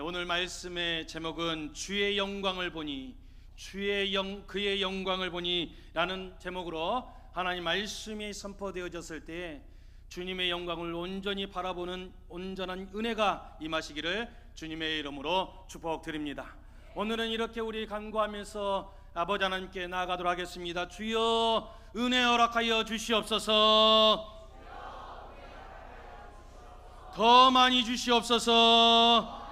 오늘 말씀의 제목은 주의 영광을 보니, 그의 영광을 보니 라는 제목으로 하나님 말씀이 선포되어졌을 때 주님의 영광을 온전히 바라보는 온전한 은혜가 임하시기를 주님의 이름으로 축복드립니다. 오늘은 이렇게 우리 간구하면서 아버지 하나님께 나아가도록 하겠습니다. 주여 은혜 허락하여 주시옵소서. 더 많이 주시옵소서.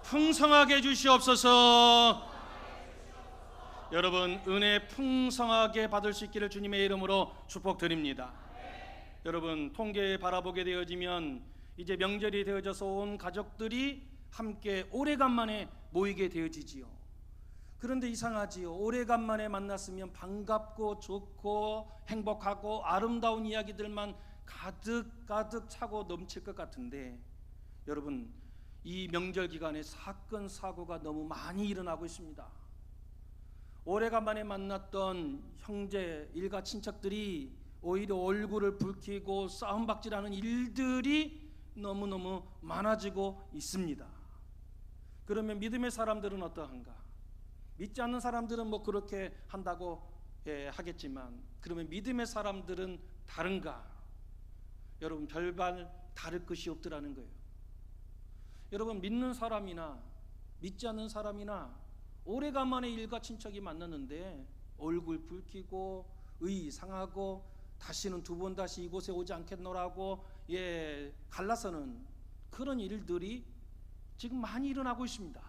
풍성하게 주시옵소서. 여러분, 은혜 풍성하게 받을 수 있기를 주님의 이름으로 축복드립니다. 여러분, 통계에 바라보게 되어지면 이제 명절이 되어져서 온 가족들이 함께 오래간만에 모이게 되어지지요. 그런데 이상하지요. 오래간만에 만났으면 반갑고 좋고 행복하고 아름다운 이야기들만 가득 차고 넘칠 것 같은데, 여러분, 이 명절 기간에 사건 사고가 너무 많이 일어나고 있습니다. 오래간만에 만났던 형제, 일가 친척들이 오히려 얼굴을 붉히고 싸움박질하는 일들이 너무너무 많아지고 있습니다. 그러면 믿음의 사람들은 어떠한가? 믿지 않는 사람들은 뭐 그렇게 한다고 하겠지만, 그러면 믿음의 사람들은 다른가? 여러분, 별반 다를 것이 없더라는 거예요. 여러분, 믿는 사람이나 믿지 않는 사람이나 오래간만에 일가 친척이 만났는데 얼굴 붉히고 의 상하고 다시는 두 번 다시 이곳에 오지 않겠노라고 갈라서는 그런 일들이 지금 많이 일어나고 있습니다.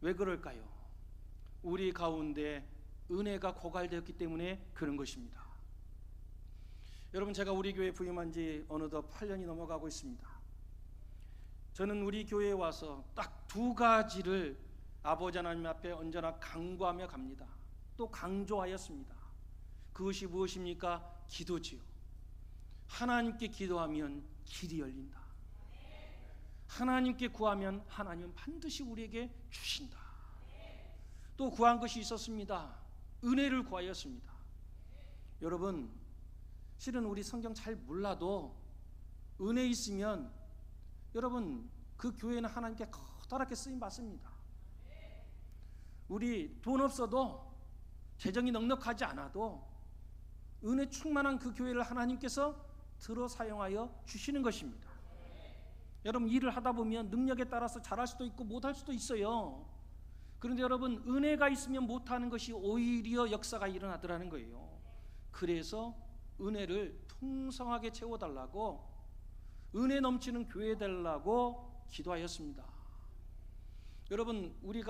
왜 그럴까요? 우리 가운데 은혜가 고갈되었기 때문에 그런 것입니다. 여러분, 제가 우리 교회 부임한 지 어느덧 8년이 넘어가고 있습니다. 저는 우리 교회에 와서 딱 두 가지를 아버지 하나님 앞에 언제나 간구하며 갑니다. 또 강조하였습니다. 그것이 무엇입니까? 기도지요. 하나님께 기도하면 길이 열린다. 하나님께 구하면 하나님은 반드시 우리에게 주신다. 또 구한 것이 있었습니다. 은혜를 구하였습니다. 여러분, 실은 우리 성경 잘 몰라도 은혜 있으면 여러분, 그 교회는 하나님께 커다랗게 쓰임 받습니다. 우리 돈 없어도, 재정이 넉넉하지 않아도 은혜 충만한 그 교회를 하나님께서 들어 사용하여 주시는 것입니다. 여러분, 일을 하다 보면 능력에 따라서 잘할 수도 있고 못할 수도 있어요. 그런데 여러분, 은혜가 있으면 못하는 것이 오히려 역사가 일어나더라는 거예요. 그래서 은혜를 풍성하게 채워달라고, 은혜 넘치는 교회 되려고 기도하였습니다. 여러분, 우리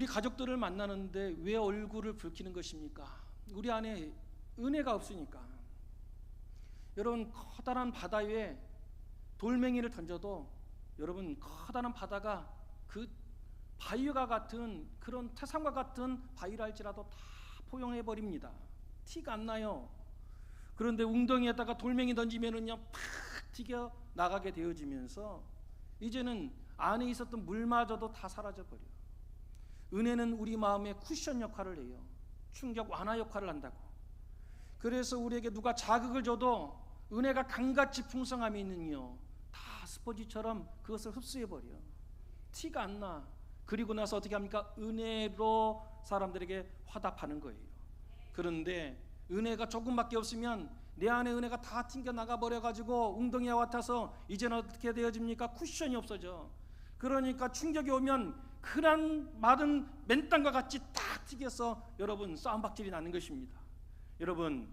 가족들을 만나는데 왜 얼굴을 붉히는 것입니까? 우리 안에 은혜가 없으니까. 여러분, 커다란 바다 위에 돌멩이를 던져도 여러분, 커다란 바다가 그 바위와 같은 그런 태산과 같은 바위를 할지라도 다 포용해 버립니다. 티가 안 나요. 그런데 웅덩이에다가 돌멩이 던지면은요, 팍 튀겨 나가게 되어지면서 이제는 안에 있었던 물마저도 다 사라져 버려요. 은혜는 우리 마음에 쿠션 역할을 해요. 충격 완화 역할을 한다고. 그래서 우리에게 누가 자극을 줘도 은혜가 강같이 풍성함에는요, 다 스포지처럼 그것을 흡수해 버려. 티가 안 나. 그리고 나서 어떻게 합니까? 은혜로 사람들에게 화답하는 거예요. 그런데 은혜가 조금밖에 없으면 내 안에 은혜가 다 튕겨 나가 버려 가지고 웅덩이와 같아서 이제는 어떻게 되어집니까? 쿠션이 없어져. 그러니까 충격이 오면 흔한 마른 맨땅과 같이 딱 튀겨서 여러분, 싸움박질이 나는 것입니다. 여러분,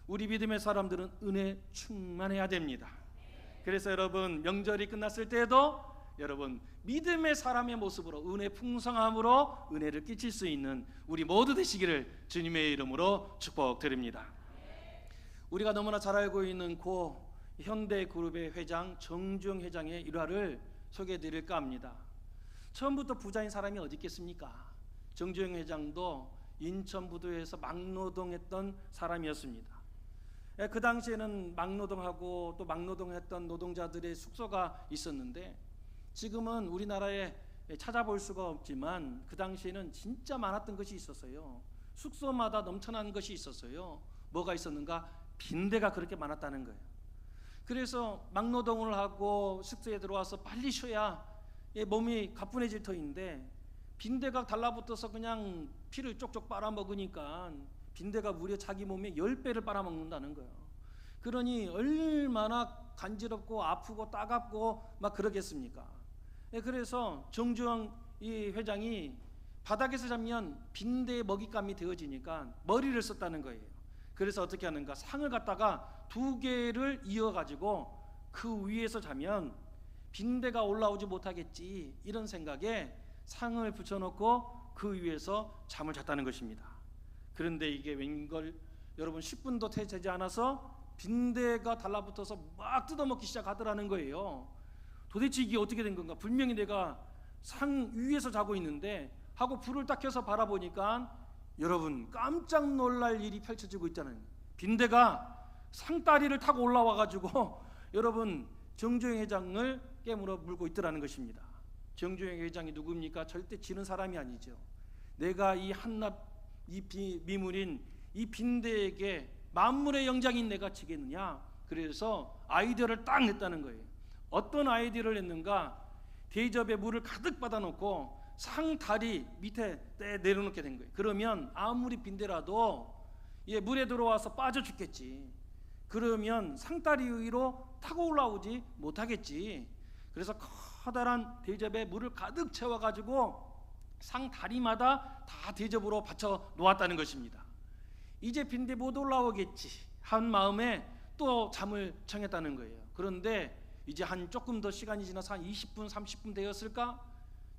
우리 믿음의 사람들은 은혜 충만해야 됩니다. 그래서 여러분, 명절이 끝났을 때에도 여러분, 믿음의 사람의 모습으로, 은혜 풍성함으로 은혜를 끼칠 수 있는 우리 모두 되시기를 주님의 이름으로 축복드립니다. 우리가 너무나 잘 알고 있는 고 현대그룹의 회장 정주영 회장의 일화를 소개해 드릴까 합니다. 처음부터 부자인 사람이 어디 있겠습니까? 정주영 회장도 인천부두에서 막노동했던 사람이었습니다. 그 당시에는 막노동하고 또 막노동했던 노동자들의 숙소가 있었는데, 지금은 우리나라에 찾아볼 수가 없지만 그 당시에는 진짜 많았던 것이 있었어요. 숙소마다 넘쳐난 것이 있었어요. 뭐가 있었는가? 빈대가 그렇게 많았다는 거예요. 그래서 막노동을 하고 숙소에 들어와서 빨리 쉬어야 몸이 가뿐해질 터인데 빈대가 달라붙어서 그냥 피를 쪽쪽 빨아먹으니까 빈대가 무려 자기 몸에 10배를 빨아먹는다는 거예요. 그러니 얼마나 간지럽고 아프고 따갑고 막 그러겠습니까? 그래서 정주영 이 회장이 바닥에서 자면 빈대의 먹잇감이 되어지니까 머리를 썼다는 거예요. 그래서 어떻게 하는가? 상을 갖다가 2개를 이어가지고 그 위에서 자면 빈대가 올라오지 못하겠지, 이런 생각에 상을 붙여놓고 그 위에서 잠을 잤다는 것입니다. 그런데 이게 웬걸 여러분 10분도 되지 않아서 빈대가 달라붙어서 막 뜯어먹기 시작하더라는 거예요. 도대체 이게 어떻게 된 건가? 분명히 내가 상 위에서 자고 있는데 하고 불을 딱 켜서 바라보니까 여러분 깜짝 놀랄 일이 펼쳐지고 있다는 거예요. 빈대가 상다리를 타고 올라와가지고 여러분 정주영 회장을 깨물어 물고 있더라는 것입니다. 정주영 회장이 누굽니까? 절대 지는 사람이 아니죠. 내가 이 한낱 이 미물인 이 빈대에게 만물의 영장인 내가 지겠느냐? 그래서 아이디어를 딱 냈다는 거예요. 어떤 아이디어를 냈는가? 대접에 물을 가득 받아놓고 상다리 밑에 내려놓게 된 거예요. 그러면 아무리 빈대라도 물에 들어와서 빠져 죽겠지. 그러면 상다리 위로 타고 올라오지 못하겠지. 그래서 커다란 대접에 물을 가득 채워가지고 상다리마다 다 대접으로 받쳐 놓았다는 것입니다. 이제 빈대 못 올라오겠지 한 마음에 또 잠을 청했다는 거예요. 그런데 이제 한 조금 더 시간이 지나서 한 20분 30분 되었을까?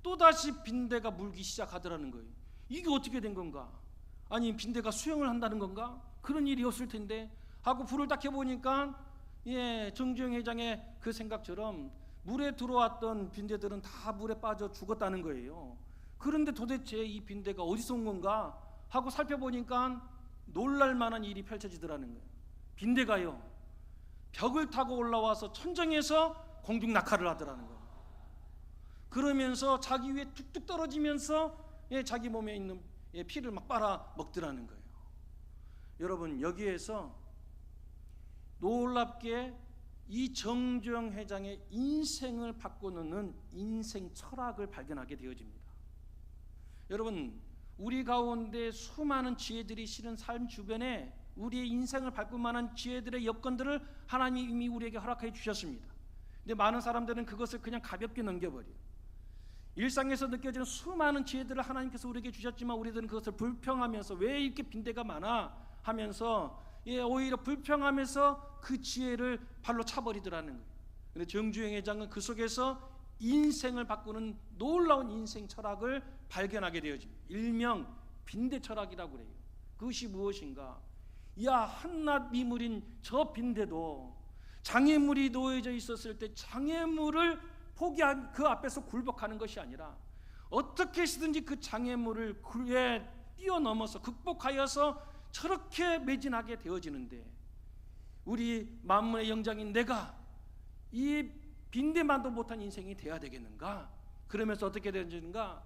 또다시 빈대가 물기 시작하더라는 거예요. 이게 어떻게 된 건가? 아니 빈대가 수영을 한다는 건가? 그런 일이 없을 텐데 하고 불을 딱 켜보니까 정주영 회장의 그 생각처럼 물에 들어왔던 빈대들은 다 물에 빠져 죽었다는 거예요. 그런데 도대체 이 빈대가 어디서 온 건가 하고 살펴보니까 놀랄만한 일이 펼쳐지더라는 거예요. 빈대가요 벽을 타고 올라와서 천정에서 공중 낙하를 하더라는 거예요. 그러면서 자기 위에 뚝뚝 떨어지면서 자기 몸에 있는 피를 막 빨아 먹더라는 거예요. 여러분 여기에서 놀랍게 이 정주영 회장의 인생을 바꾸는 인생 철학을 발견하게 되어집니다. 여러분 우리 가운데 수많은 지혜들이 실은 삶 주변에 우리의 인생을 바꿀 만한 지혜들의 여건들을 하나님이 이미 우리에게 허락해 주셨습니다. 근데 많은 사람들은 그것을 그냥 가볍게 넘겨버려요. 일상에서 느껴지는 수많은 지혜들을 하나님께서 우리에게 주셨지만 우리들은 그것을 불평하면서 왜 이렇게 빈대가 많아 하면서 오히려 불평하면서 그 지혜를 발로 차버리더라는 거예요. 근데 정주영 회장은 그 속에서 인생을 바꾸는 놀라운 인생 철학을 발견하게 되어집니다. 일명 빈대 철학이라고 그래요. 그것이 무엇인가? 한낱 미물인 저 빈대도 장애물이 놓여져 있었을 때 장애물을 포기한 그 앞에서 굴복하는 것이 아니라 어떻게 해서든지 그 장애물을 뛰어넘어서 극복하여서 저렇게 매진하게 되어지는데 우리 만물의 영장인 내가 이 빈대만도 못한 인생이 돼야 되겠는가? 그러면서 어떻게 되는가?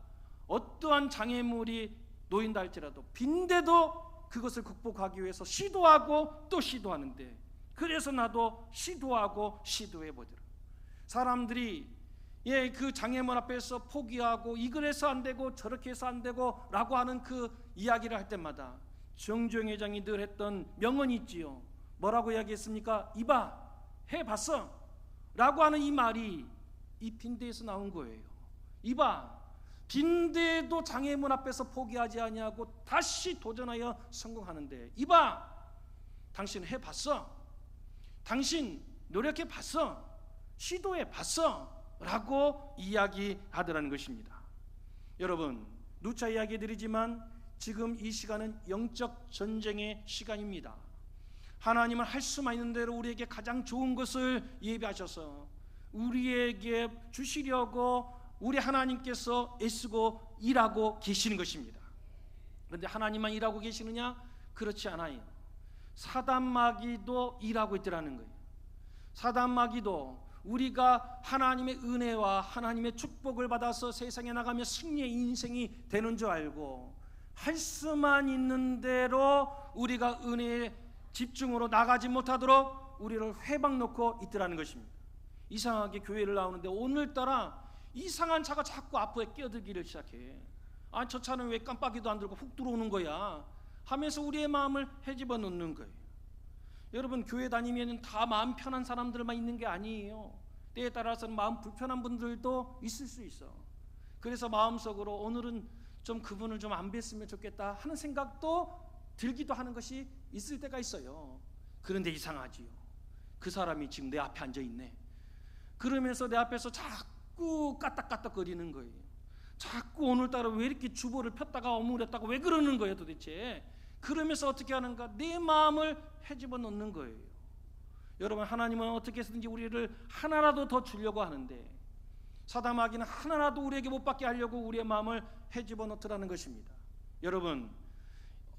어떠한 장애물이 놓인다 할지라도 빈대도 그것을 극복하기 위해서 시도하고 또 시도하는데 그래서 나도 시도하고 시도해보더라. 사람들이 그 장애물 앞에서 포기하고 이걸 안 되고 저렇게 해서 안 되고 라고 하는 그 이야기를 할 때마다 정주영 회장이 늘 했던 명언이 있지요. 뭐라고 이야기했습니까? 이봐 해봤어 라고 하는 이 말이 이 빈대에서 나온 거예요. 이봐 빈대도 장애물 앞에서 포기하지 아니하고 다시 도전하여 성공하는데 이봐 당신 해봤어, 당신 노력해봤어, 시도해봤어 라고 이야기하더라는 것입니다. 여러분 누차 이야기해드리지만 지금 이 시간은 영적 전쟁의 시간입니다. 하나님은 할 수만 있는 대로 우리에게 가장 좋은 것을 예비하셔서 우리에게 주시려고 우리 하나님께서 애쓰고 일하고 계시는 것입니다. 그런데 하나님만 일하고 계시느냐? 그렇지 않아요. 사단 마귀도 일하고 있더라는 거예요. 사단 마귀도 우리가 하나님의 은혜와 하나님의 축복을 받아서 세상에 나가며 승리의 인생이 되는 줄 알고 할 수만 있는 대로 우리가 은혜의 집중으로 나가지 못하도록 계속 우리를 회방 놓고 있더라는 것입니다. 이상하게 교회를 나오는데 오늘따라 이상한 차가 자꾸 앞에 끼어들기를 시작해. 아, 저 차는 왜 깜빡이도 안 들고 훅 들어오는 거야 하면서 우리의 마음을 헤집어 놓는 거예요. 여러분, 교회 다니면 다 마음 편한 사람들만 있는 게 아니에요. 때에 따라서는 마음 불편한 분들도 있을 수 있어. 그래서 마음속으로 오늘은 좀 그분을 좀 안 뵀으면 좋겠다 하는 생각도 들기도 하는 것이 있을 때가 있어요. 그런데 이상하지요. 그 사람이 지금 내 앞에 앉아 있네. 그러면서 내 앞에서 자꾸 까딱까딱거리는 거예요. 자꾸 오늘따라 왜 이렇게 주보를 폈다가 어물었다가 왜 그러는 거예요 도대체. 그러면서 어떻게 하는가? 내 마음을 헤집어 놓는 거예요. 여러분, 하나님은 어떻게 해서든지 우리를 하나라도 더 주려고 하는데 사단마귀는 하나라도 우리에게 못 받게 하려고 우리의 마음을 헤집어 놓더라는 것입니다. 여러분,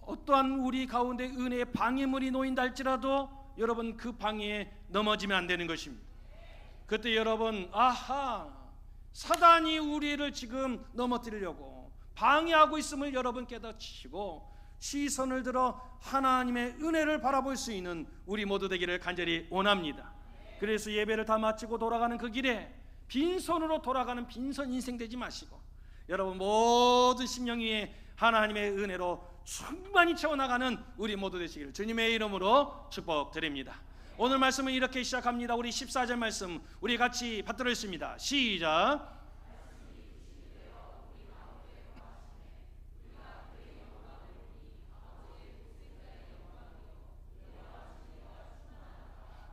어떠한 우리 가운데 은혜의 방해물이 놓인다 할지라도 여러분, 그 방해에 넘어지면 안 되는 것입니다. 그때 여러분, 아하, 사단이 우리를 지금 넘어뜨리려고 방해하고 있음을 여러분 깨닫히시고 시선을 들어 하나님의 은혜를 바라볼 수 있는 우리 모두 되기를 간절히 원합니다. 그래서 예배를 다 마치고 돌아가는 그 길에 빈손으로 돌아가는 빈손 인생 되지 마시고 여러분 모든 심령 위에 하나님의 은혜로 충만히 채워나가는 우리 모두 되시기를 주님의 이름으로 축복드립니다. 오늘 말씀은 이렇게 시작합니다. 우리 14절 말씀 우리 같이 받들어 있습니다. 시작.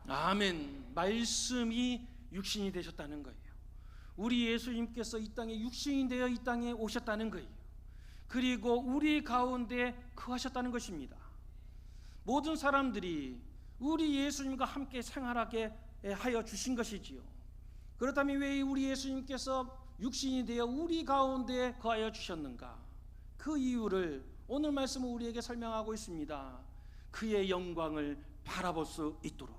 아멘. 말씀이 육신이 되셨다는 거예요. 우리 예수님께서 이 땅에 육신이 되어 이 땅에 오셨다는 거예요. 그리고 우리 가운데 거하셨다는 것입니다. 모든 사람들이 우리 예수님과 함께 생활하게 하여 주신 것이지요. 그렇다면 왜 우리 예수님께서 육신이 되어 우리 가운데 거하여 주셨는가? 그 이유를 오늘 말씀은 우리에게 설명하고 있습니다. 그의 영광을 바라볼 수 있도록,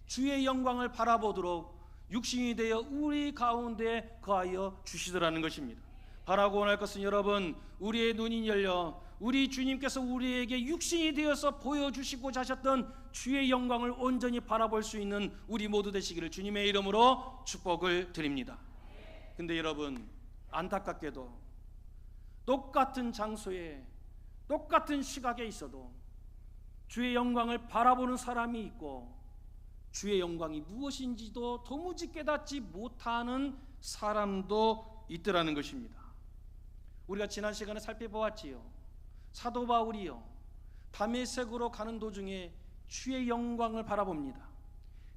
주의 영광을 바라보도록 육신이 되어 우리 가운데 거하여 주시더라는 것입니다. 바라고 원할 것은 여러분, 우리의 눈이 열려 우리 주님께서 우리에게 육신이 되어서 보여주시고자 하셨던 주의 영광을 온전히 바라볼 수 있는 우리 모두 되시기를 주님의 이름으로 축복을 드립니다. 근데 여러분, 안타깝게도 똑같은 장소에 똑같은 시각에 있어도 주의 영광을 바라보는 사람이 있고 주의 영광이 무엇인지도 도무지 깨닫지 못하는 사람도 있더라는 것입니다. 우리가 지난 시간에 살펴보았지요. 사도 바울이요, 다메섹으로 가는 도중에 주의 영광을 바라봅니다.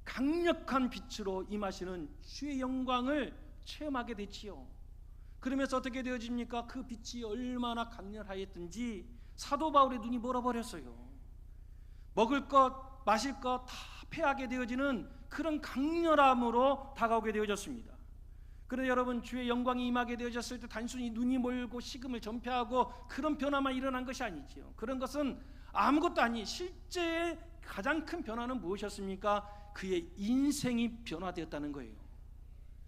강력한 빛으로 임하시는 주의 영광을 체험하게 되지요. 그러면서 어떻게 되어집니까? 그 빛이 얼마나 강렬하였든지 사도 바울의 눈이 멀어버렸어요. 먹을 것 마실 것 다 패하게 되어지는 그런 강렬함으로 다가오게 되어졌습니다. 그런데 여러분, 주의 영광이 임하게 되어졌을 때 단순히 눈이 멀고 식음을 전폐하고 그런 변화만 일어난 것이 아니지요. 그런 것은 아무것도 아니, 실제 가장 큰 변화는 무엇이었습니까? 그의 인생이 변화되었다는 거예요.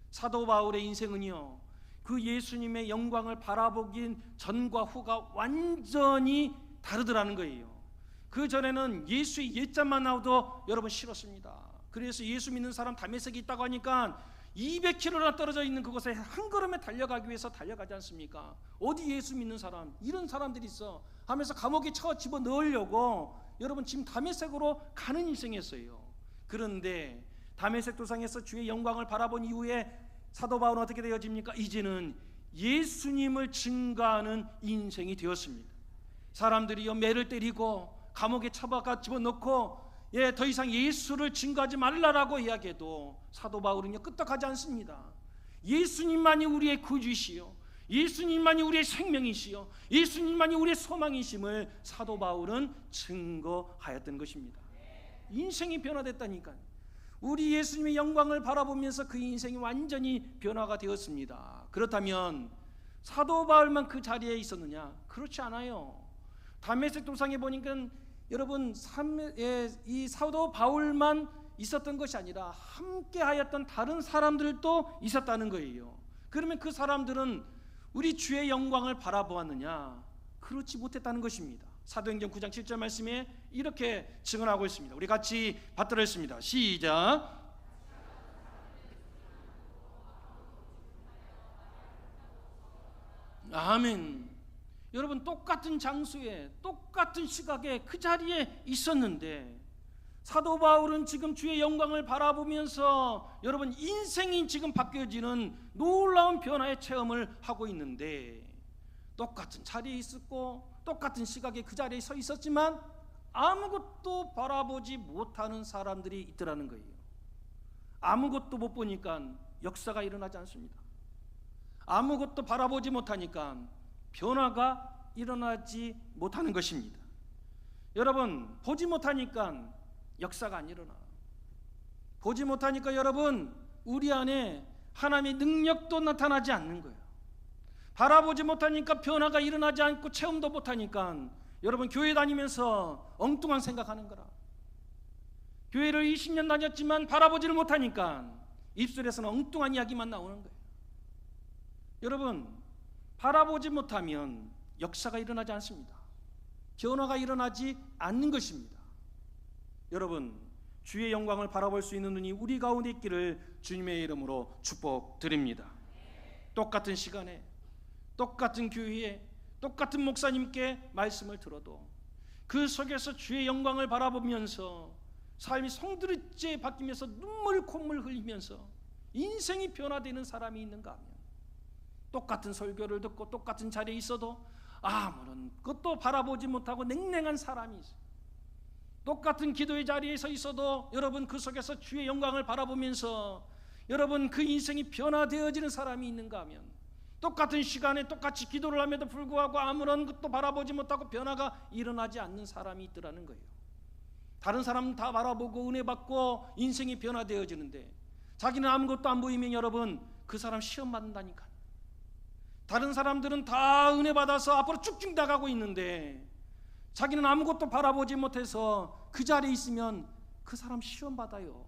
사도 바울의 인생은요, 그 예수님의 영광을 바라보긴 전과 후가 완전히 다르더라는 거예요. 그 전에는 예수의 옛자만 나오도 여러분 싫었습니다. 그래서 예수 믿는 사람 다메섹에 있다고 하니까 200km나 떨어져 있는 그곳에 한 걸음에 달려가기 위해서 달려가지 않습니까? 어디 예수 믿는 사람, 이런 사람들이 있어 하면서 감옥에 집어넣으려고 여러분 지금 다메섹으로 가는 인생이었어요. 그런데 다메섹 도상에서 주의 영광을 바라본 이후에 사도 바울은 어떻게 되어집니까? 이제는 예수님을 증거하는 인생이 되었습니다. 사람들이요, 매를 때리고 감옥에 처박아 집어넣고 더 이상 예수를 증거하지 말라라고 이야기해도 사도 바울은요, 끄떡하지 않습니다. 예수님만이 우리의 구주이시요, 예수님만이 우리의 생명이시요, 예수님만이 우리의 소망이심을 사도 바울은 증거하였던 것입니다. 인생이 변화됐다니까요. 우리 예수님의 영광을 바라보면서 그 인생이 완전히 변화가 되었습니다. 그렇다면 사도 바울만 그 자리에 있었느냐? 그렇지 않아요. 다메섹 도상에 보니까 여러분, 이 사도 바울만 있었던 것이 아니라 함께 하였던 다른 사람들도 있었다는 거예요. 그러면 그 사람들은 우리 주의 영광을 바라보았느냐? 그렇지 못했다는 것입니다. 사도행전 9장 7절 말씀에 이렇게 증언하고 있습니다. 우리 같이 받들어 있습니다. 시작. 아멘. 여러분, 똑같은 장소에 똑같은 시각에 그 자리에 있었는데 사도 바울은 지금 주의 영광을 바라보면서 여러분 인생이 지금 바뀌어지는 놀라운 변화의 체험을 하고 있는데, 똑같은 자리에 있었고 똑같은 시각에 그 자리에 서 있었지만 아무것도 바라보지 못하는 사람들이 있더라는 거예요. 아무것도 못 보니까 역사가 일어나지 않습니다. 아무것도 바라보지 못하니까 변화가 일어나지 못하는 것입니다. 여러분, 보지 못하니까 역사가 안 일어나. 보지 못하니까 여러분 우리 안에 하나님의 능력도 나타나지 않는 거예요. 바라보지 못하니까 변화가 일어나지 않고 체험도 못하니까 여러분 교회 다니면서 엉뚱한 생각하는 거라. 교회를 20년 다녔지만 바라보지를 못하니까 입술에서는 엉뚱한 이야기만 나오는 거예요. 여러분, 바라보지 못하면 역사가 일어나지 않습니다. 변화가 일어나지 않는 것입니다. 여러분, 주의 영광을 바라볼 수 있는 눈이 우리 가운데 있기를 주님의 이름으로 축복드립니다. 똑같은 시간에 똑같은 교회에 똑같은 목사님께 말씀을 들어도 그 속에서 주의 영광을 바라보면서 삶이 송두리째 바뀌면서 눈물 콧물 흘리면서 인생이 변화되는 사람이 있는가 하면, 똑같은 설교를 듣고 똑같은 자리에 있어도 아무런 것도 바라보지 못하고 냉랭한 사람이 있어요. 똑같은 기도의 자리에 서 있어도 여러분 그 속에서 주의 영광을 바라보면서 여러분 그 인생이 변화되어지는 사람이 있는가 하면, 똑같은 시간에 똑같이 기도를 함에도 불구하고 아무런 것도 바라보지 못하고 변화가 일어나지 않는 사람이 있더라는 거예요. 다른 사람 다 바라보고 은혜 받고 인생이 변화되어지는데 자기는 아무것도 안 보이면 여러분 그 사람 시험 받는다니까. 다른 사람들은 다 은혜 받아서 앞으로 쭉쭉 나가고 있는데 자기는 아무것도 바라보지 못해서 그 자리에 있으면 그 사람 시험 받아요.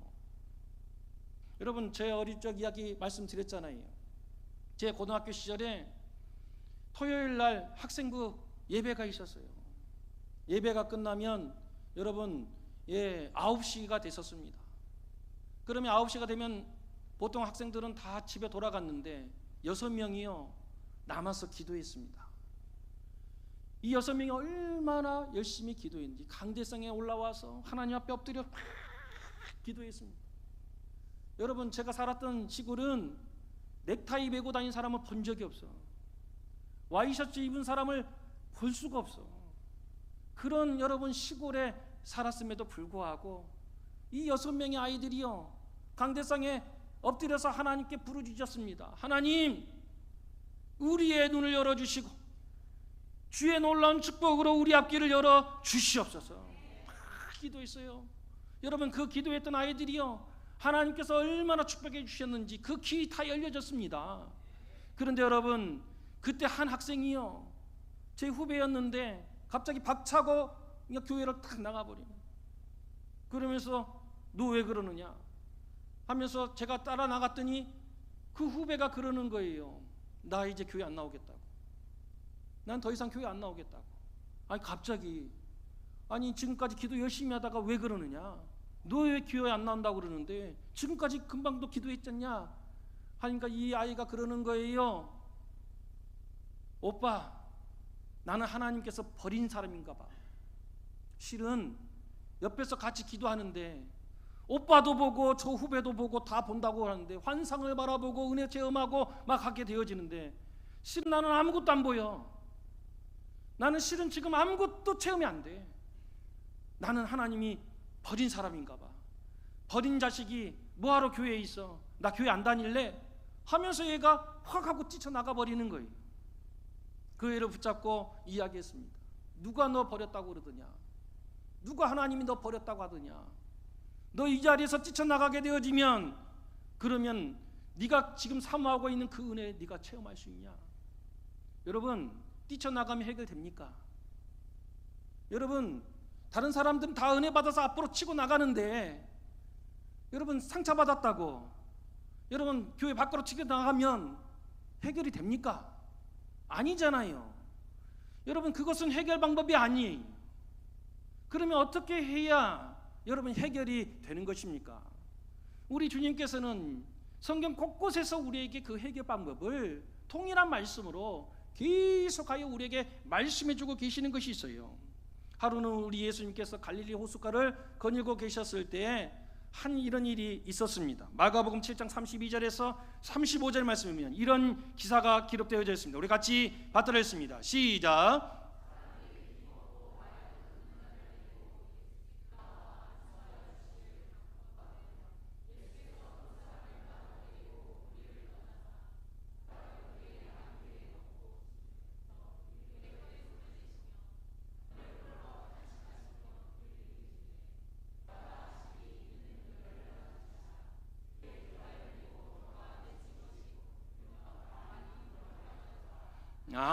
여러분, 제 어릴 적 이야기 말씀드렸잖아요. 제 고등학교 시절에 토요일 날 학생부 예배가 있었어요. 예배가 끝나면 여러분 9시가 됐었습니다. 그러면 9시가 되면 보통 학생들은 다 집에 돌아갔는데 6명이요 남아서 기도했습니다. 이 6명이 얼마나 열심히 기도했는지 강대상에 올라와서 하나님 앞에 엎드려 기도했습니다. 여러분, 제가 살았던 시골은 넥타이 메고 다니는 사람을 본 적이 없어. 와이셔츠 입은 사람을 볼 수가 없어. 그런 여러분 시골에 살았음에도 불구하고 이 6명의 아이들이요 강대상에 엎드려서 하나님께 부르짖었습니다. 하나님, 우리의 눈을 열어주시고 주의 놀라운 축복으로 우리 앞길을 열어 주시옵소서. 기도했어요. 여러분, 그 기도했던 아이들이요 하나님께서 얼마나 축복해 주셨는지 그 귀 다 열려졌습니다. 그런데 여러분, 그때 한 학생이요 제 후배였는데 갑자기 박차고 교회를 탁 나가버리는. 그러면서 너 왜 그러느냐 하면서 제가 따라 나갔더니 그 후배가 그러는 거예요. 나 이제 교회 안 나오겠다고. 난 더 이상 교회 안 나오겠다고. 아니 갑자기, 아니 지금까지 기도 열심히 하다가 왜 그러느냐, 너 왜 교회 안 나온다고 그러는데 지금까지 금방도 기도했잖냐 하니까 이 아이가 그러는 거예요. 오빠, 나는 하나님께서 버린 사람인가 봐. 실은 옆에서 같이 기도하는데 오빠도 보고 저 후배도 보고 다 본다고 하는데 환상을 바라보고 은혜 체험하고 막 하게 되어지는데 실은 나는 아무것도 안 보여. 나는 실은 지금 아무것도 체험이 안 돼. 나는 하나님이 버린 사람인가 봐. 버린 자식이 뭐하러 교회에 있어? 나 교회 안 다닐래? 하면서 얘가 확 하고 뛰쳐나가 버리는 거예요. 그 애를 붙잡고 이야기했습니다. 누가 너 버렸다고 그러더냐? 누가 하나님이 너 버렸다고 하더냐? 너 이 자리에서 뛰쳐나가게 되어지면 그러면 네가 지금 사모하고 있는 그 은혜 네가 체험할 수 있냐? 여러분, 뛰쳐나가면 해결됩니까? 여러분, 다른 사람들은 다 은혜 받아서 앞으로 치고 나가는데 여러분 상처받았다고 여러분 교회 밖으로 치고 나가면 해결이 됩니까? 아니잖아요. 여러분 그것은 해결 방법이 아니에요. 그러면 어떻게 해야 여러분 해결이 되는 것입니까? 우리 주님께서는 성경 곳곳에서 우리에게 그 해결 방법을 통일한 말씀으로 계속하여 우리에게 말씀해주고 계시는 것이 있어요. 하루는 우리 예수님께서 갈릴리 호숫가를 거닐고 계셨을 때에 한 이런 일이 있었습니다. 마가복음 7장 32절에서 35절 말씀이면 이런 기사가 기록되어져 있습니다. 우리 같이 받들어 있습니다. 시작.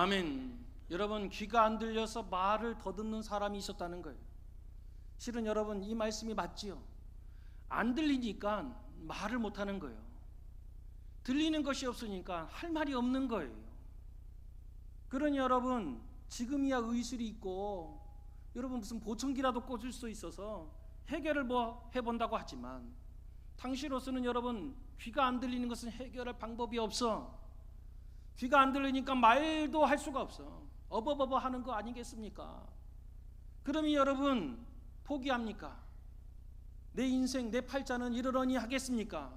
아멘. 여러분 귀가 안 들려서 말을 더듬는 사람이 있었다는 거예요. 실은 여러분 이 말씀이 맞지요. 안 들리니까 말을 못하는 거예요. 들리는 것이 없으니까 할 말이 없는 거예요. 그러니 여러분 지금이야 의술이 있고 여러분 무슨 보청기라도 꽂을 수 있어서 해결을 뭐 해본다고 하지만 당시로서는 여러분 귀가 안 들리는 것은 해결할 방법이 없어. 귀가 안 들리니까 말도 할 수가 없어. 어버버버 하는 거 아니겠습니까? 그러면 여러분 포기합니까? 내 인생 내 팔자는 이러려니 하겠습니까?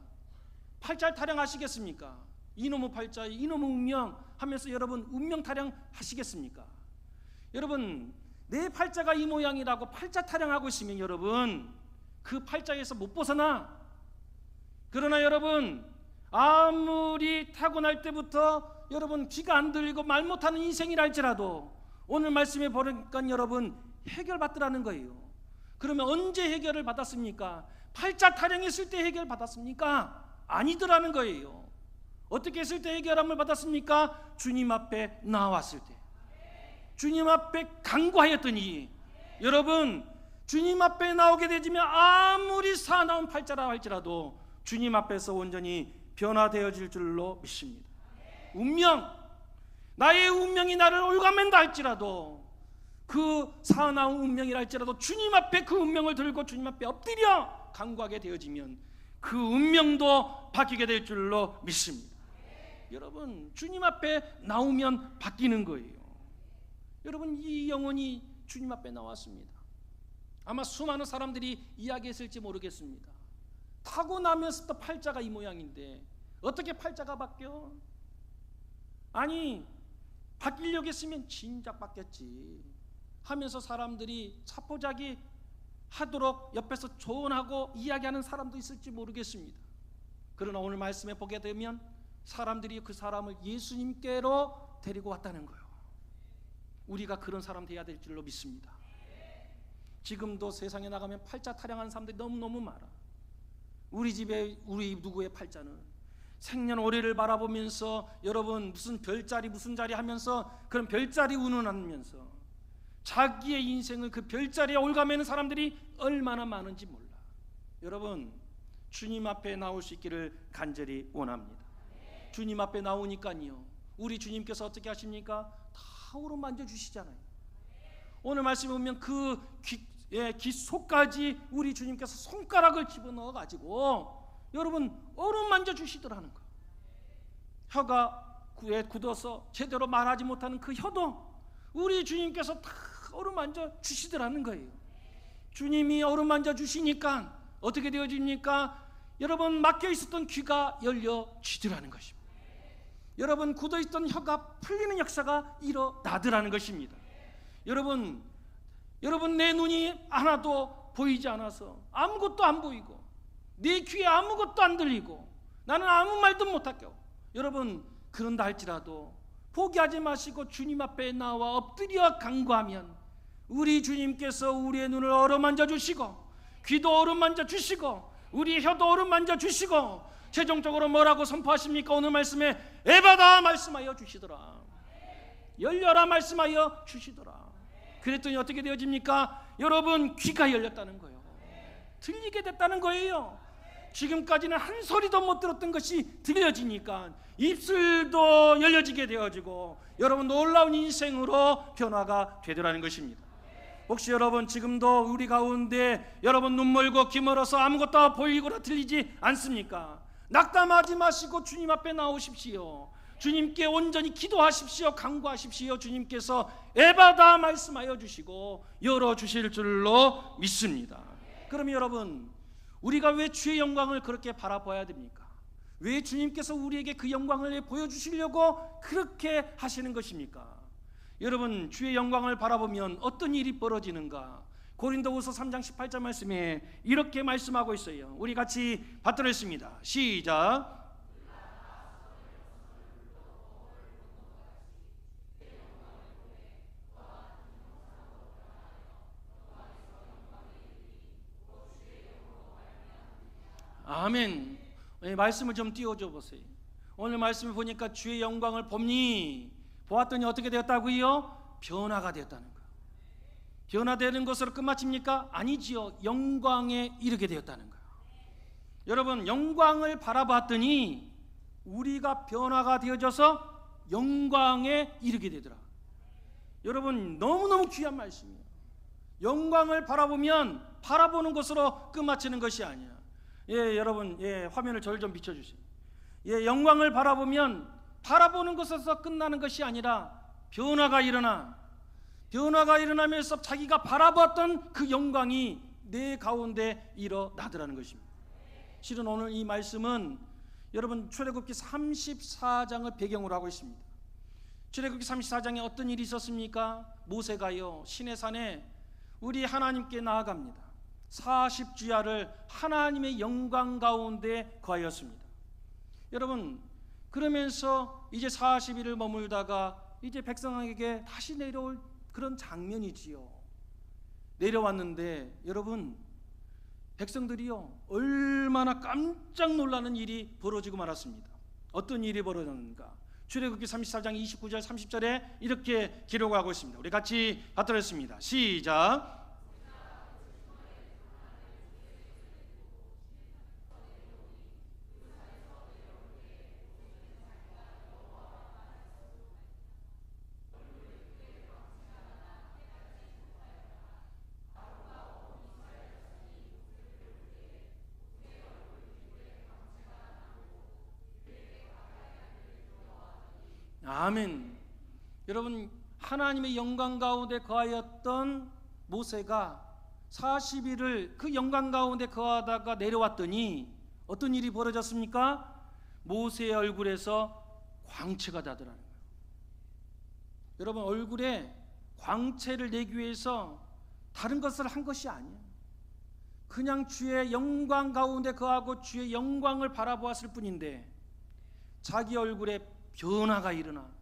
팔자를 타령하시겠습니까? 이놈의 팔자 이놈의 운명 하면서 여러분 운명 타령하시겠습니까? 여러분 내 팔자가 이 모양이라고 팔자 타령하고 있으면 여러분 그 팔자에서 못 벗어나. 그러나 여러분 아무리 타고날 때부터 여러분 귀가 안 들리고 말 못하는 인생이라 할지라도 오늘 말씀에 보니까 여러분 해결받더라는 거예요. 그러면 언제 해결을 받았습니까? 팔자 타령했을 때 해결 받았습니까? 아니더라는 거예요. 어떻게 했을 때 해결함을 받았습니까? 주님 앞에 나왔을 때, 주님 앞에 간구하였더니 여러분 주님 앞에 나오게 되지면 아무리 사나운 팔자라 할지라도 주님 앞에서 온전히 변화되어질 줄로 믿습니다. 운명, 나의 운명이 나를 올가맨다 할지라도 그 사나운 운명이라 할지라도 주님 앞에 그 운명을 들고 주님 앞에 엎드려 간구하게 되어지면 그 운명도 바뀌게 될 줄로 믿습니다. 여러분 주님 앞에 나오면 바뀌는 거예요. 여러분 이 영혼이 주님 앞에 나왔습니다. 아마 수많은 사람들이 이야기했을지 모르겠습니다. 타고나면서부터 팔자가 이 모양인데 어떻게 팔자가 바뀌어? 아니 바뀌려고 했으면 진작 바뀌었지 하면서 사람들이 차포자기 하도록 옆에서 조언하고 이야기하는 사람도 있을지 모르겠습니다. 그러나 오늘 말씀에 보게 되면 사람들이 그 사람을 예수님께로 데리고 왔다는 거예요. 우리가 그런 사람 돼야 될 줄로 믿습니다. 지금도 세상에 나가면 팔자 타령하는 사람들이 너무너무 많아. 우리 집에 우리 누구의 팔자는 생년월일을 바라보면서 여러분 무슨 별자리 무슨 자리 하면서 그런 별자리 운운하면서 자기의 인생을 그 별자리에 올가매는 사람들이 얼마나 많은지 몰라. 여러분 주님 앞에 나올 수 있기를 간절히 원합니다. 주님 앞에 나오니까요 우리 주님께서 어떻게 하십니까? 다 오르만져 주시잖아요. 오늘 말씀에 보면 그 귀 속까지 우리 주님께서 손가락을 집어넣어 가지고 여러분 어루만져 주시더라는 거예요. 혀가 굳어서 제대로 말하지 못하는 그 혀도 우리 주님께서 다 어루만져 주시더라는 거예요. 주님이 어루만져 주시니까 어떻게 되어집니까? 여러분 막혀 있었던 귀가 열려지더라는 것입니다. 여러분 굳어 있던 혀가 풀리는 역사가 일어나더라는 것입니다. 여러분 내 눈이 하나도 보이지 않아서 아무것도 안 보이고 내 귀에 아무것도 안 들리고 나는 아무 말도 못하고 여러분 그런다 할지라도 포기하지 마시고 주님 앞에 나와 엎드려 간구하면 우리 주님께서 우리의 눈을 어루만져 주시고 귀도 어루만져 주시고 우리 혀도 어루만져 주시고 최종적으로 뭐라고 선포하십니까? 오늘 말씀에 에바다 말씀하여 주시더라. 열려라 말씀하여 주시더라. 그랬더니 어떻게 되어집니까? 여러분 귀가 열렸다는 거예요. 들리게 됐다는 거예요. 지금까지는 한 소리도 못 들었던 것이 들려지니까 입술도 열려지게 되어지고 여러분 놀라운 인생으로 변화가 되더라는 것입니다. 혹시 여러분 지금도 우리 가운데 여러분 눈 멀고 귀 멀어서 아무것도 보이거나 들리지 않습니까? 낙담하지 마시고 주님 앞에 나오십시오. 주님께 온전히 기도하십시오. 간구하십시오. 주님께서 에바다 말씀하여 주시고 열어주실 줄로 믿습니다. 그럼 여러분, 우리가 왜 주의 영광을 그렇게 바라봐야 됩니까? 왜 주님께서 우리에게 그 영광을 보여주시려고 그렇게 하시는 것입니까? 여러분, 주의 영광을 바라보면 어떤 일이 벌어지는가? 고린도후서 3장 18절 말씀에 이렇게 말씀하고 있어요. 우리 같이 받들었습니다. 시작. 아멘. 말씀을 좀 띄워줘 보세요. 오늘 말씀을 보니까 주의 영광을 보았더니 어떻게 되었다고요? 변화가 되었다는 거예요. 변화되는 것으로 끝마칩니까? 아니지요. 영광에 이르게 되었다는 거예요. 여러분, 영광을 바라봤더니 우리가 변화가 되어져서 영광에 이르게 되더라. 여러분, 너무너무 귀한 말씀이에요. 영광을 바라보면 바라보는 것으로 끝마치는 것이 아니야. 여러분, 화면을 저를 좀 비춰주세요. 영광을 바라보면 바라보는 것에서 끝나는 것이 아니라 변화가 일어나면서 자기가 바라봤던 그 영광이 내 가운데 일어나더라는 것입니다. 실은 오늘 이 말씀은 여러분 출애굽기 34장을 배경으로 하고 있습니다. 출애굽기 34장에 어떤 일이 있었습니까? 모세가요 시내산에 우리 하나님께 나아갑니다. 40주야를 하나님의 영광 가운데 거하였습니다. 여러분, 그러면서 이제 40일을 머물다가 이제 백성에게 다시 내려올 그런 장면이지요. 내려왔는데 여러분, 백성들이요 얼마나 깜짝 놀라는 일이 벌어지고 말았습니다. 어떤 일이 벌어졌는가? 출애굽기 34장 29절 30절에 이렇게 기록하고 있습니다. 우리 같이 받들었습니다. 시작. 아멘. 여러분, 하나님의 영광 가운데 거하였던 모세가 40일을 그 영광 가운데 거하다가 내려왔더니 어떤 일이 벌어졌습니까? 모세의 얼굴에서 광채가 나더라는 거예요. 여러분, 얼굴에 광채를 내기 위해서 다른 것을 한 것이 아니에요. 그냥 주의 영광 가운데 거하고 주의 영광을 바라보았을 뿐인데 자기 얼굴에 변화가 일어나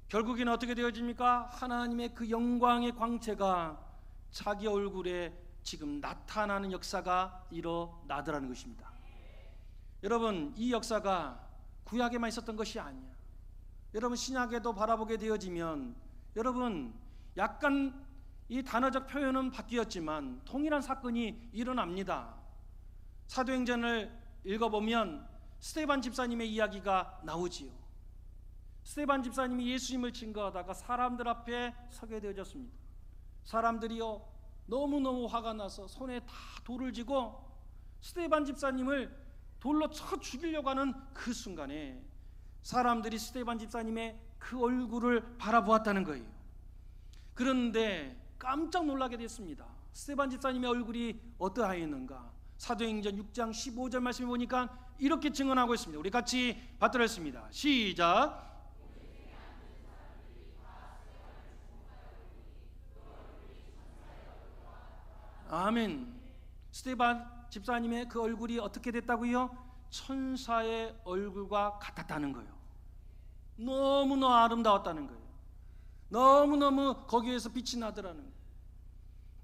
결국에는 어떻게 되어집니까? 하나님의 그 영광의 광채가 자기 얼굴에 지금 나타나는 역사가 일어나더라는 것입니다. 여러분, 이 역사가 구약에만 있었던 것이 아니야. 여러분, 신약에도 바라보게 되어지면 여러분 약간 이 단어적 표현은 바뀌었지만 동일한 사건이 일어납니다. 사도행전을 읽어보면 스데반 집사님의 이야기가 나오지요. 스데반 집사님이 예수님을 증거하다가 사람들 앞에 서게 되어졌습니다. 사람들이요 너무너무 화가 나서 손에 다 돌을 쥐고 스데반 집사님을 돌로 쳐 죽이려고 하는 그 순간에 사람들이 스데반 집사님의 그 얼굴을 바라보았다는 거예요. 그런데 깜짝 놀라게 됐습니다. 스데반 집사님의 얼굴이 어떠하였는가? 사도행전 6장 15절 말씀을 보니까 이렇게 증언하고 있습니다. 우리 같이 받들었습니다. 시작. 아멘. 스데반 집사님의 그 얼굴이 어떻게 됐다고요? 천사의 얼굴과 같았다는 거예요. 너무너무 아름다웠다는 거예요. 너무너무 거기에서 빛이 나더라는 거예요.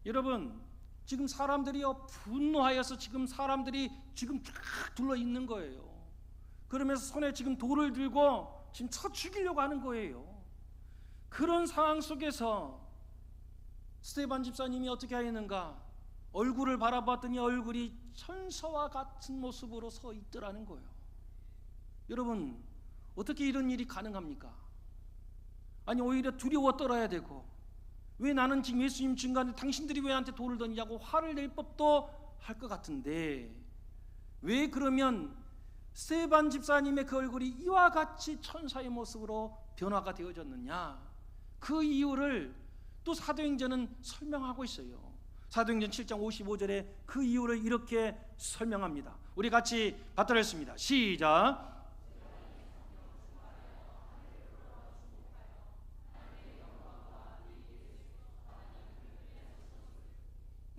여러분, 지금 사람들이요 분노하여서 지금 사람들이 지금 쫙 둘러 있는 거예요. 그러면서 손에 지금 돌을 들고 지금 쳐 죽이려고 하는 거예요. 그런 상황 속에서 스데반 집사님이 어떻게 하였는가? 얼굴을 바라봤더니 얼굴이 천사와 같은 모습으로 서 있더라는 거예요. 여러분, 어떻게 이런 일이 가능합니까? 아니, 오히려 두려워 떨어야 되고, 왜 나는 지금 예수님 증거하는데 당신들이 왜 나한테 돌을 던지냐고 화를 낼 법도 할 것 같은데, 왜 그러면 스데반 집사님의 그 얼굴이 이와 같이 천사의 모습으로 변화가 되어졌느냐? 그 이유를 또 사도행전은 설명하고 있어요. 사도행전 7장 55절에 그 이유를 이렇게 설명합니다. 우리 같이 받들었습니다. 시작.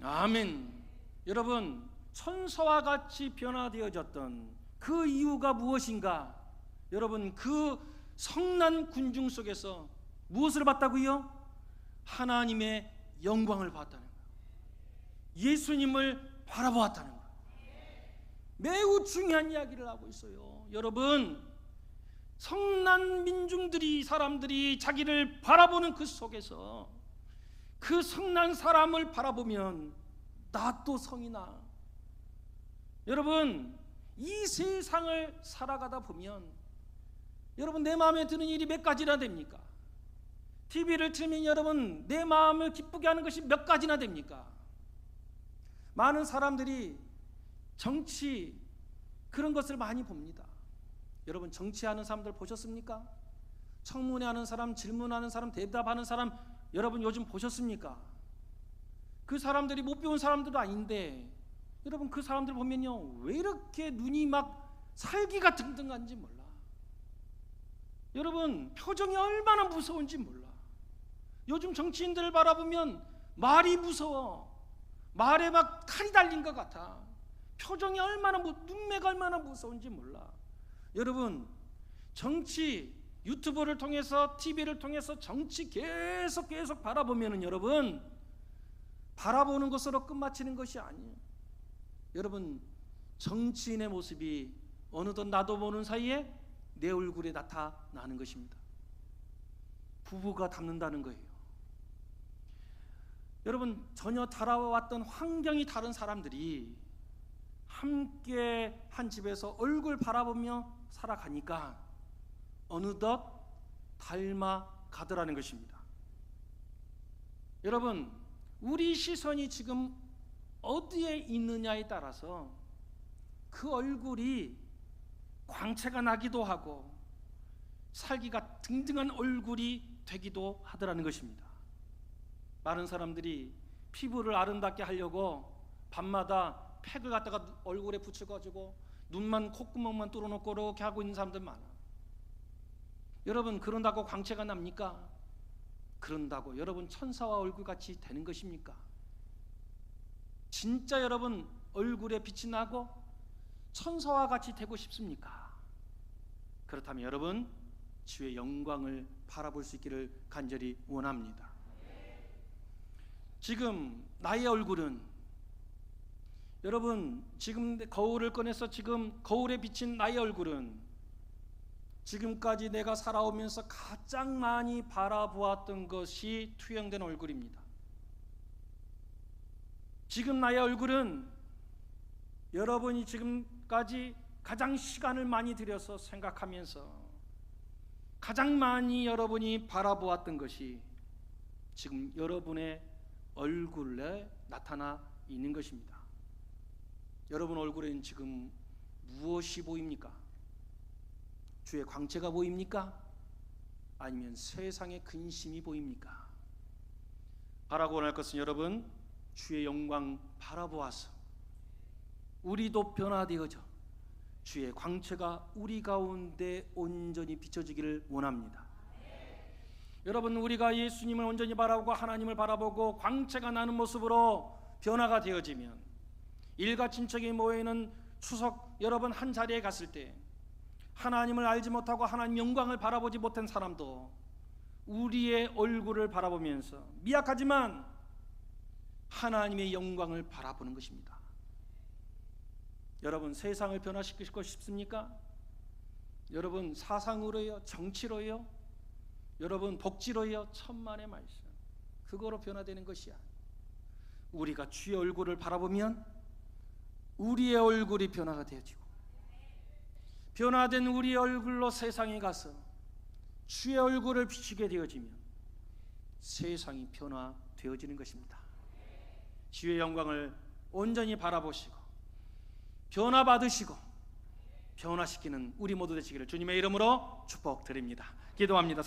아멘. 여러분, 천사와 같이 변화되어졌던 그 이유가 무엇인가? 여러분, 그 성난 군중 속에서 무엇을 봤다고요? 하나님의 영광을 봤다는 거예요. 예수님을 바라보았다는 거예요. 매우 중요한 이야기를 하고 있어요. 여러분, 성난 민중들이, 사람들이 자기를 바라보는 그 속에서 그 성난 사람을 바라보면 나 또 성이 나. 여러분, 이 세상을 살아가다 보면 여러분, 내 마음에 드는 일이 몇 가지나 됩니까? TV를 틀면 여러분, 내 마음을 기쁘게 하는 것이 몇 가지나 됩니까? 많은 사람들이 정치 그런 것을 많이 봅니다. 여러분, 정치하는 사람들 보셨습니까? 청문회하는 사람, 질문하는 사람, 대답하는 사람 여러분 요즘 보셨습니까? 그 사람들이 못 배운 사람들도 아닌데 여러분, 그 사람들 보면요, 왜 이렇게 눈이 막 살기가 등등한지 몰라. 여러분, 표정이 얼마나 무서운지 몰라. 요즘 정치인들을 바라보면 말이 무서워. 말에 막 칼이 달린 것 같아. 표정이 얼마나, 눈매가 얼마나 무서운지 몰라. 여러분, 정치 유튜브를 통해서, TV를 통해서 정치 계속 바라보면은 여러분, 바라보는 것으로 끝마치는 것이 아니에요. 여러분, 정치인의 모습이 어느덧 나도 모르는 사이에 내 얼굴에 나타나는 것입니다. 부부가 닮는다는 거예요. 여러분, 전혀 달아왔던 환경이 다른 사람들이 함께 한 집에서 얼굴 바라보며 살아가니까 어느덧 닮아가더라는 것입니다. 여러분, 우리 시선이 지금 어디에 있느냐에 따라서 그 얼굴이 광채가 나기도 하고 살기가 등등한 얼굴이 되기도 하더라는 것입니다. 많은 사람들이 피부를 아름답게 하려고 밤마다 팩을 갖다가 얼굴에 붙여가지고 눈만, 콧구멍만 뚫어놓고 이렇게 하고 있는 사람들 많아. 여러분, 그런다고 광채가 납니까? 그런다고 여러분 천사와 얼굴같이 되는 것입니까? 진짜 여러분 얼굴에 빛이 나고 천사와 같이 되고 싶습니까? 그렇다면 여러분, 주의 영광을 바라볼 수 있기를 간절히 원합니다. 지금 나의 얼굴은, 여러분, 지금 거울을 꺼내서 지금 거울에 비친 나의 얼굴은 지금까지 내가 살아오면서 가장 많이 바라보았던 것이 투영된 얼굴입니다. 지금 나의 얼굴은 여러분이 지금까지 가장 시간을 많이 들여서 생각하면서 가장 많이 여러분이 바라보았던 것이 지금 여러분의 얼굴에 나타나 있는 것입니다. 여러분 얼굴에는 지금 무엇이 보입니까? 주의 광채가 보입니까? 아니면 세상의 근심이 보입니까? 바라고 원할 것은 여러분, 주의 영광 바라보아서 우리도 변화되어져 주의 광채가 우리 가운데 온전히 비춰지기를 원합니다. 여러분, 우리가 예수님을 온전히 바라보고 하나님을 바라보고 광채가 나는 모습으로 변화가 되어지면 일가 친척이 모여있는 추석 여러분 한 자리에 갔을 때 하나님을 알지 못하고 하나님 영광을 바라보지 못한 사람도 우리의 얼굴을 바라보면서 미약하지만 하나님의 영광을 바라보는 것입니다. 여러분, 세상을 변화시키고 싶습니까? 여러분, 사상으로요? 정치로요? 여러분, 복지로요? 천만의 말씀, 그거로 변화되는 것이 아니에요. 우리가 주의 얼굴을 바라보면 우리의 얼굴이 변화가 되어지고, 변화된 우리의 얼굴로 세상에 가서 주의 얼굴을 비추게 되어지면 세상이 변화되어지는 것입니다. 주의 영광을 온전히 바라보시고 변화받으시고 변화시키는 우리 모두 되시기를 주님의 이름으로 축복드립니다. 기도합니다.